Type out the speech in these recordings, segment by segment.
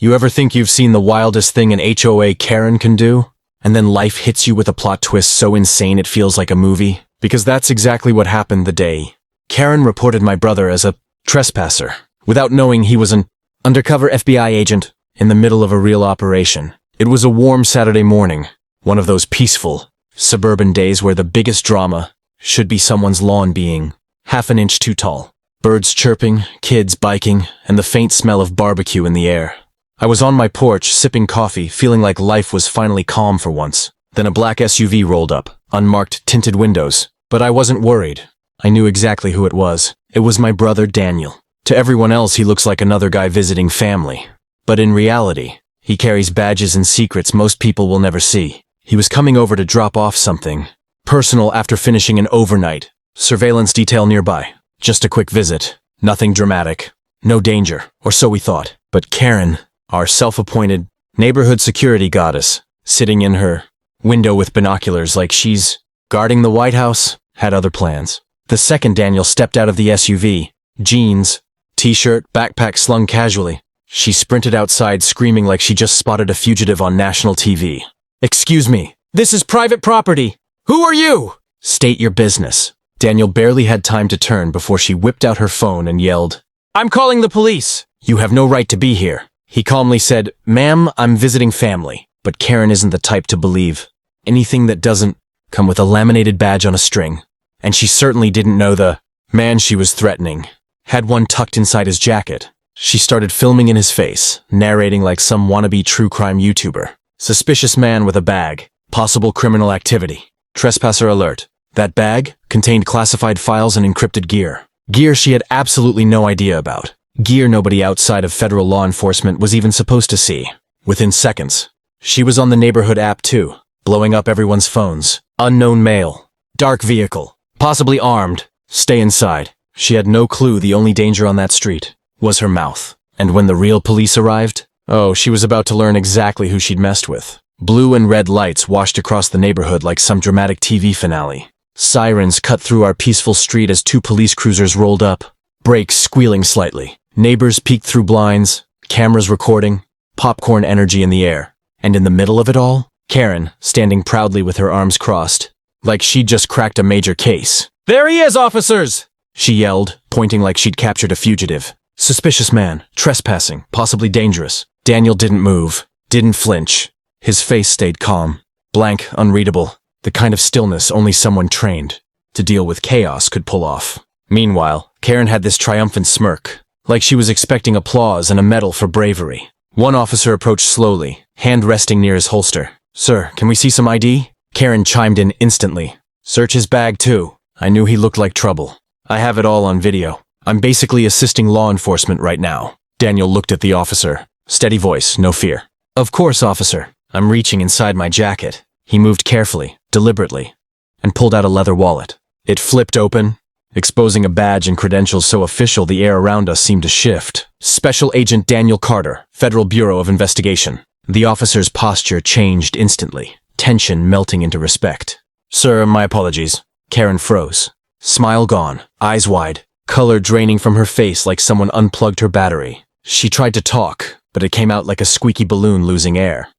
You ever think you've seen the wildest thing an HOA Karen can do? And then life hits you with a plot twist so insane it feels like a movie? Because that's exactly what happened the day Karen reported my brother as a trespasser, without knowing he was an undercover FBI agent in the middle of a real operation. It was a warm Saturday morning, one of those peaceful, suburban days where the biggest drama should be someone's lawn being half an inch too tall. Birds chirping, kids biking, and the faint smell of barbecue in the air. I was on my porch, sipping coffee, feeling like life was finally calm for once. Then a black SUV rolled up, unmarked, tinted windows. But I wasn't worried. I knew exactly who it was. It was my brother Daniel. To everyone else, he looks like another guy visiting family. But in reality, he carries badges and secrets most people will never see. He was coming over to drop off something personal after finishing an overnight. Surveillance detail nearby. Just a quick visit. Nothing dramatic. No danger, or so we thought. But Karen, our self-appointed neighborhood security goddess, sitting in her window with binoculars like she's guarding the White House, had other plans. The second Daniel stepped out of the SUV, jeans, t-shirt, backpack slung casually, she sprinted outside screaming like she just spotted a fugitive on national TV. "Excuse me, this is private property. Who are you?" "State your business." Daniel barely had time to turn before she whipped out her phone and yelled, "I'm calling the police." "You have no right to be here." He calmly said, "Ma'am, I'm visiting family." But Karen isn't the type to believe anything that doesn't come with a laminated badge on a string. And she certainly didn't know the man she was threatening had one tucked inside his jacket. She started filming in his face, narrating like some wannabe true crime YouTuber. "Suspicious man with a bag. Possible criminal activity. Trespasser alert." That bag contained classified files and encrypted gear. Gear she had absolutely no idea about. Gear nobody outside of federal law enforcement was even supposed to see. Within seconds, she was on the neighborhood app too, blowing up everyone's phones. Unknown male. Dark vehicle. Possibly armed. Stay inside. She had no clue the only danger on that street was her mouth. And when the real police arrived, oh, she was about to learn exactly who she'd messed with. Blue and red lights washed across the neighborhood like some dramatic TV finale. Sirens cut through our peaceful street as two police cruisers rolled up, brakes squealing slightly. Neighbors peeked through blinds, cameras recording, popcorn energy in the air. And in the middle of it all, Karen, standing proudly with her arms crossed, like she'd just cracked a major case. "There he is, officers!" she yelled, pointing like she'd captured a fugitive. Suspicious man, trespassing, possibly dangerous. Daniel didn't move, didn't flinch. His face stayed calm, blank, unreadable, the kind of stillness only someone trained to deal with chaos could pull off. Meanwhile, Karen had this triumphant smirk, like she was expecting applause and a medal for bravery. One officer approached slowly, hand resting near his holster. "Sir, can we see some ID?" Karen chimed in instantly. "Search his bag too. I knew he looked like trouble. I have it all on video. I'm basically assisting law enforcement right now." Daniel looked at the officer. Steady voice, no fear. "Of course, officer." I'm reaching inside my jacket. He moved carefully, deliberately, and pulled out a leather wallet. It flipped open, exposing a badge and credentials so official the air around us seemed to shift. "Special Agent Daniel Carter, Federal Bureau of Investigation." The officer's posture changed instantly, tension melting into respect. "Sir, my apologies." Karen froze. Smile gone, eyes wide, color draining from her face like someone unplugged her battery. She tried to talk, but it came out like a squeaky balloon losing air.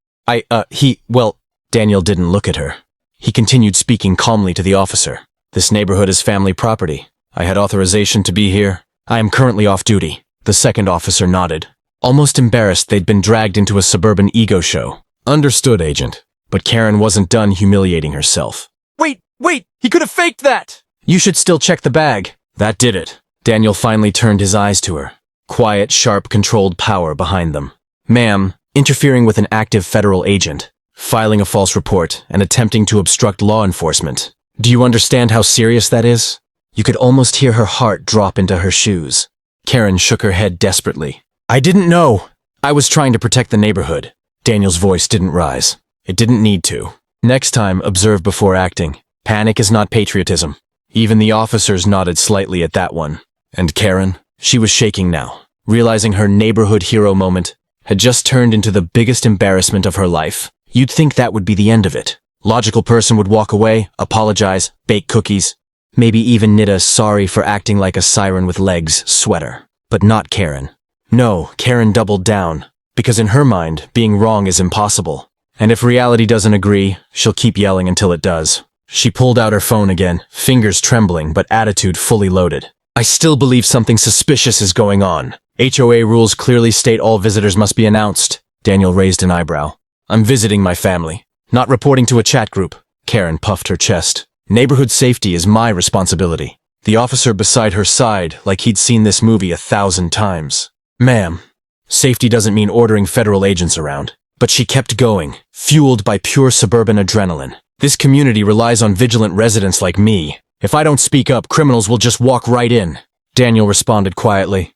Daniel didn't look at her. He continued speaking calmly to the officer. "This neighborhood is family property. I had authorization to be here. I am currently off duty." The second officer nodded, almost embarrassed they'd been dragged into a suburban ego show. "Understood, Agent." But Karen wasn't done humiliating herself. Wait, he could have faked that!" "You should still check the bag." That did it. Daniel finally turned his eyes to her. Quiet, sharp, controlled power behind them. "Ma'am, interfering with an active federal agent, filing a false report, and attempting to obstruct law enforcement. Do you understand how serious that is?" You could almost hear her heart drop into her shoes. Karen shook her head desperately. "I didn't know. I was trying to protect the neighborhood." Daniel's voice didn't rise. It didn't need to. "Next time, observe before acting. Panic is not patriotism." Even the officers nodded slightly at that one. And Karen? She was shaking now, realizing her neighborhood hero moment had just turned into the biggest embarrassment of her life. You'd think that would be the end of it. Logical person would walk away, apologize, bake cookies, maybe even knit a "sorry for acting like a siren with legs" sweater. But not Karen. No, Karen doubled down. Because in her mind, being wrong is impossible. And if reality doesn't agree, she'll keep yelling until it does. She pulled out her phone again, fingers trembling but attitude fully loaded. I still believe something suspicious is going on. HOA rules clearly state all visitors must be announced. Daniel raised an eyebrow. I'm visiting my family, not reporting to a chat group. Karen puffed her chest. Neighborhood safety is my responsibility. The officer beside her sighed like he'd seen this movie 1,000 times. Ma'am, safety doesn't mean ordering federal agents around. But she kept going, fueled by pure suburban adrenaline. This community relies on vigilant residents like me. If I don't speak up, criminals will just walk right in. Daniel responded quietly.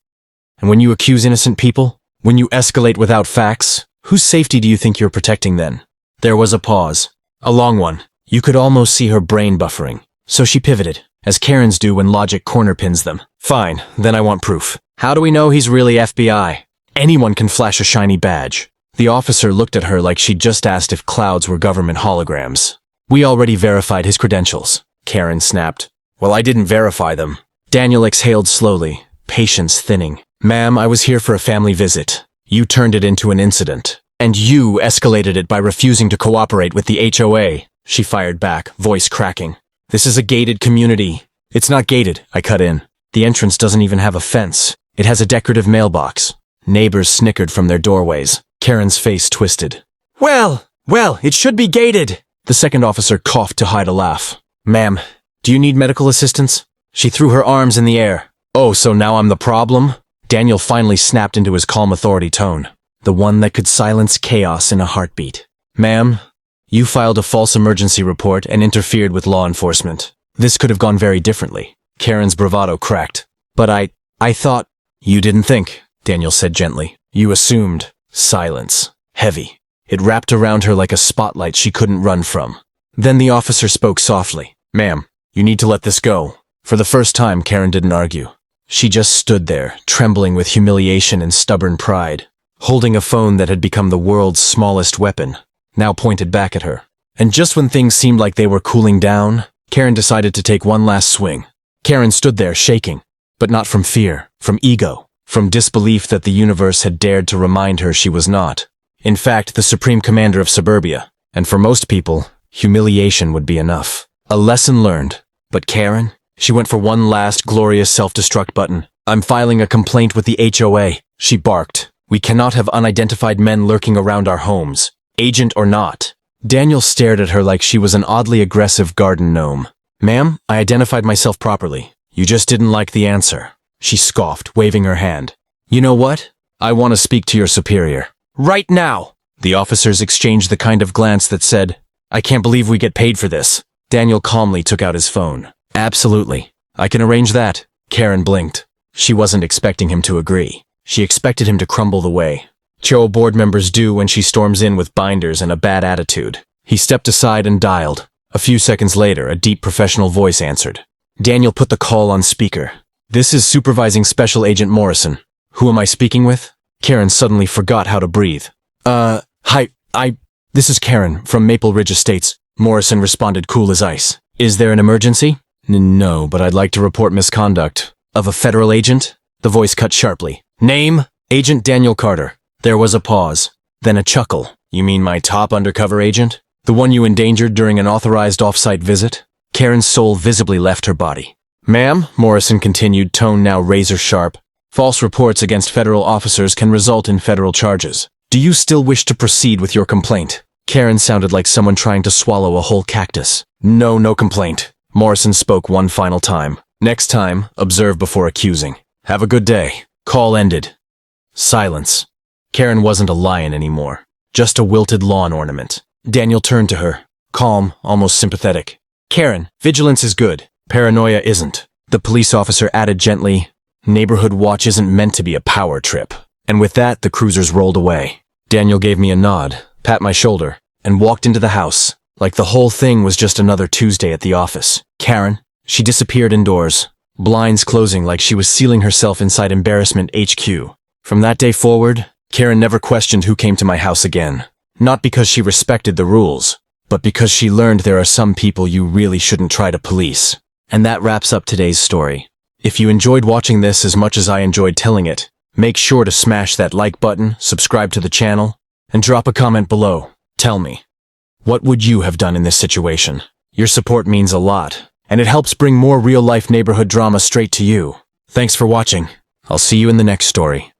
And when you accuse innocent people, when you escalate without facts, whose safety do you think you're protecting then? There was a pause. A long one. You could almost see her brain buffering. So she pivoted, as Karens do when logic corner pins them. Fine, then I want proof. How do we know he's really FBI? Anyone can flash a shiny badge. The officer looked at her like she'd just asked if clouds were government holograms. We already verified his credentials, Karen snapped. Well, I didn't verify them. Daniel exhaled slowly, patience thinning. Ma'am, I was here for a family visit. You turned it into an incident. And you escalated it by refusing to cooperate with the HOA. She fired back, voice cracking. This is a gated community. It's not gated, I cut in. The entrance doesn't even have a fence. It has a decorative mailbox. Neighbors snickered from their doorways. Karen's face twisted. Well, it should be gated. The second officer coughed to hide a laugh. Ma'am, do you need medical assistance? She threw her arms in the air. Oh, so now I'm the problem? Daniel finally snapped into his calm authority tone, the one that could silence chaos in a heartbeat. Ma'am, you filed a false emergency report and interfered with law enforcement. This could have gone very differently. Karen's bravado cracked. But I thought... You didn't think, Daniel said gently. You assumed. Silence. Heavy. It wrapped around her like a spotlight she couldn't run from. Then the officer spoke softly. Ma'am, you need to let this go. For the first time, Karen didn't argue. She just stood there, trembling with humiliation and stubborn pride, holding a phone that had become the world's smallest weapon, now pointed back at her. And just when things seemed like they were cooling down, Karen decided to take one last swing. Karen stood there shaking, but not from fear, from ego. From disbelief that the universe had dared to remind her she was not. In fact, the supreme commander of suburbia. And for most people, humiliation would be enough. A lesson learned. But Karen? She went for one last glorious self-destruct button. I'm filing a complaint with the HOA, she barked. We cannot have unidentified men lurking around our homes, agent or not. Daniel stared at her like she was an oddly aggressive garden gnome. Ma'am, I identified myself properly. You just didn't like the answer. She scoffed, waving her hand. You know what? I want to speak to your superior. Right now! The officers exchanged the kind of glance that said, I can't believe we get paid for this. Daniel calmly took out his phone. Absolutely. I can arrange that. Karen blinked. She wasn't expecting him to agree. She expected him to crumble the way HOA board members do when she storms in with binders and a bad attitude. He stepped aside and dialed. A few seconds later, a deep professional voice answered. Daniel put the call on speaker. This is Supervising Special Agent Morrison. Who am I speaking with? Karen suddenly forgot how to breathe. Hi, this is Karen from Maple Ridge Estates. Morrison responded cool as ice. Is there an emergency? No, but I'd like to report misconduct. Of a federal agent? The voice cut sharply. Name? Agent Daniel Carter. There was a pause. Then a chuckle. You mean my top undercover agent? The one you endangered during an authorized off-site visit? Karen's soul visibly left her body. Ma'am, Morrison continued, tone now razor-sharp, false reports against federal officers can result in federal charges. Do you still wish to proceed with your complaint? Karen sounded like someone trying to swallow a whole cactus. No complaint. Morrison spoke one final time. Next time, observe before accusing. Have a good day. Call ended. Silence. Karen wasn't a lion anymore, just a wilted lawn ornament. Daniel turned to her, calm, almost sympathetic. Karen, vigilance is good. Paranoia isn't. The police officer added gently, Neighborhood watch isn't meant to be a power trip. And with that, the cruisers rolled away. Daniel gave me a nod, pat my shoulder, and walked into the house, like the whole thing was just another Tuesday at the office. Karen, she disappeared indoors, blinds closing like she was sealing herself inside Embarrassment HQ. From that day forward, Karen never questioned who came to my house again. Not because she respected the rules, but because she learned there are some people you really shouldn't try to police. And that wraps up today's story. If you enjoyed watching this as much as I enjoyed telling it, Make sure to smash that like button, subscribe to the channel, and drop a comment below. Tell me, what would you have done in this situation? Your support means a lot, and it helps bring more real-life neighborhood drama straight to you. Thanks for watching. I'll see you in the next story.